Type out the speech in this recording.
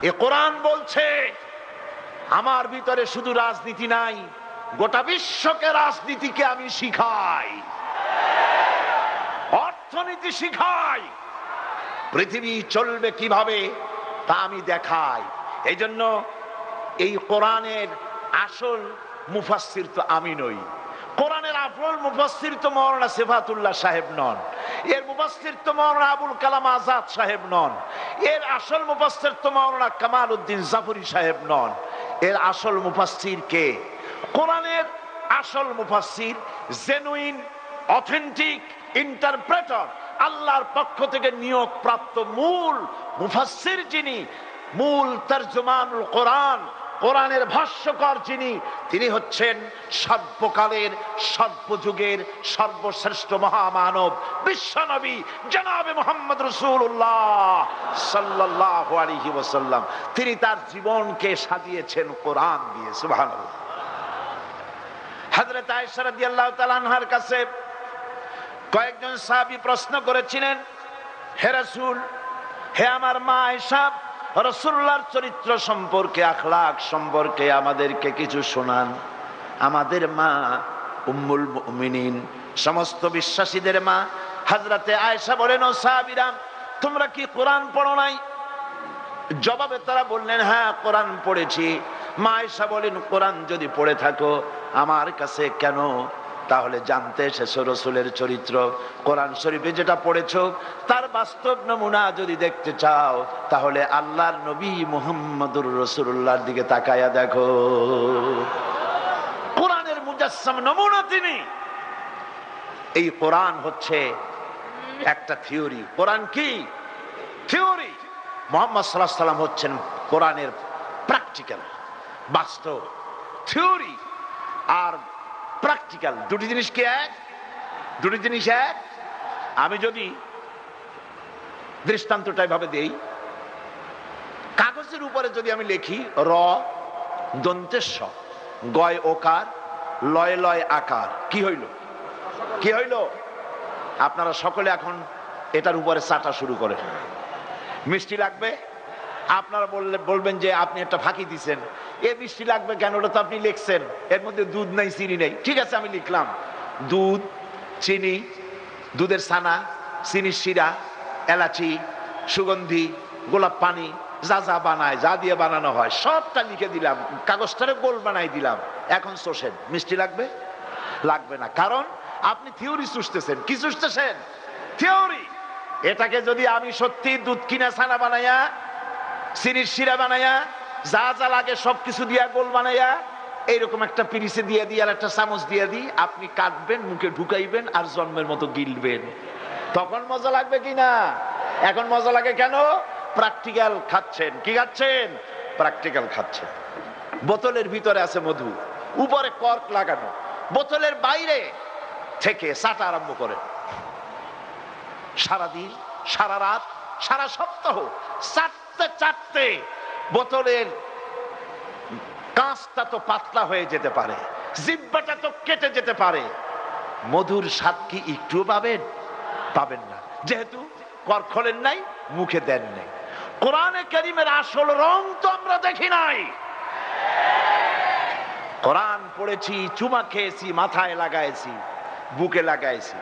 এ কোরআন বলছে আমার ভিতরে শুধু রাজনীতি নাই, গোটা বিশ্বকে রাজনীতিকে আমি শিখাই, অর্থনীতি শিখাই, পৃথিবী চলবে কিভাবে তা আমি দেখাই। এই জন্য এই কোরআনের আসল মুফাসসির তো আমি নই, কোরআনের আসল মুফাসসির তো মাওলানা সিফাতুল্লাহ সাহেব নন, এর মুফাসসির তো মাওলানা আবুল কালাম আজাদ সাহেব নন, এর আসল মুফাসসির তো মাওলানা কামাল উদ্দিন জাফরি সাহেব নন। এর আসল মুফাসসির কে? কোরআনের আসল মুফাসসির, জেনুইন অথেন্টিক ইন্টারপ্রেটার, আল্লাহর পক্ষ থেকে নিয়োগ প্রাপ্ত মূল মুফাসসির যিনি, মূল তরজমানুল কোরআন, কোরআনের ভাষ্যকার যিনি, তিনি হচ্ছেন সর্বকালের সর্বযুগের সর্বশ্রেষ্ঠ মহামানব বিশ্বনবী জনাবে মুহাম্মদ রাসূলুল্লাহ সাল্লাল্লাহু আলাইহি ওয়াসাল্লাম। তিনি তার জীবনকে সাজিয়েছেন কোরআন দিয়ে। সুবহানাল্লাহ। হযরত আয়েশা রাদিয়াল্লাহু তাআলা আনহার কাছে কয়েকজন সাহাবী প্রশ্ন করেছিলেন, হে রাসূল, হে আমার মা আয়েশা, রাসূলুল্লাহর চরিত্র সম্পর্কে, আখলাক সম্পর্কে আমাদেরকে কিছু শোনান। আমাদের মা উম্মুল মুমিনিন, সমস্ত বিশ্বাসীদের মা হযরতে আয়েশা বলেন, ও সাহাবীরা, তোমরা কি কোরআন পড়ো নাই? জবাবে তারা বললেন, হ্যাঁ কোরআন পড়েছি। মা আয়েশা বলেন, কোরআন যদি পড়ে থাকো আমার কাছে কেন তাহলে জানতে এসেছো রাসূলের চরিত্র? কোরআন শরীফে যেটা পড়েছো তার বাস্তব নমুনা যদি দেখতে চাও তাহলে আল্লাহর নবী মুহাম্মদুর রাসূলুল্লাহর দিকে তাকায়া দেখো। কোরআনের মুজাসসাম নমুনা তিনি। এই কোরআন হচ্ছে একটা থিওরি। কোরআন কি? থিওরি। মুহাম্মদ সাল্লাল্লাহু আলাইহি ওয়াসাল্লাম হচ্ছেন কোরআনের প্র্যাকটিক্যাল, বাস্তব। থিওরি আর প্র্যাকটিক্যাল দুটি জিনিস কি এক? দুটি জিনিস এক। আমি যদি দৃষ্টান্তটা এভাবে দেই, কাগজের উপরে যদি আমি লিখি র দন্তেশ গয় ওকার লয় লয় আকার, কি হইল? কি হইল? আপনারা সকলে এখন এটার উপরে চাটা শুরু করেন। মিষ্টি লাগবে? আপনারা বলবেন যে আপনি একটা ফাঁকি দিচ্ছেন, এ মিষ্টি লাগবে কেন? ওটা তো আপনি লিখছেন, এর মধ্যে দুধ নাই, চিনি নাই। ঠিক আছে, আমি লিখলাম দুধ, চিনি, দুধের ছানা, চিনির শিরা, এলাচি, সুগন্ধি, গোলাপ পানি, যা যা বানায়, যা দিয়ে বানানো হয় সবটা লিখে দিলাম, কাগজটারে গোল বানাই দিলাম। এখন চষেন, মিষ্টি লাগবে? লাগবে না, কারণ আপনি থিওরি চুষতেছেন। কি চুষতেছেন? থিওরি। এটাকে যদি আমি সত্যি দুধ কিনা ছানা বানাইয়া, চিনির শিরা বানাইয়া, যা যা লাগে সবকিছু দিয়া গোল বানাইয়া এইরকম একটা পিরিচে দিয়ে দিই আর একটা চামচ দিয়ে দিই, আপনি কাটবেন, মুখে ঢুকাইবেন আর জন্মের মতো গিলবেন, তখন মজা লাগবে কিনা? এখন মজা লাগে কেন? প্র্যাকটিক্যাল খাচ্ছেন। কি খাচ্ছেন? প্র্যাকটিক্যাল খাচ্ছেন। বোতলের ভিতরে আছে মধু, উপরে কর্ক লাগানো, বোতলের বাইরে থেকে চাটা আরম্ভ করেন। সারাদিন, সারা রাত, সারা সপ্তাহ চাটতে চাটতে বোতলের কাঁচটা তো পাতলা হয়ে যেতে পারে, জিহ্বাটা তো কেটে যেতে পারে, মধুর স্বাদ কি একটুও পাবেন? পাবেন না, যেহেতু কর্ক খোলেন নাই, মুখে দেন নাই। কোরআনে কারীমের আসল রং তো আমরা দেখি নাই। কোরআন পড়েছি, চুমা খেয়েছি, মাথায় লাগাইছি, বুকে লাগাইছি,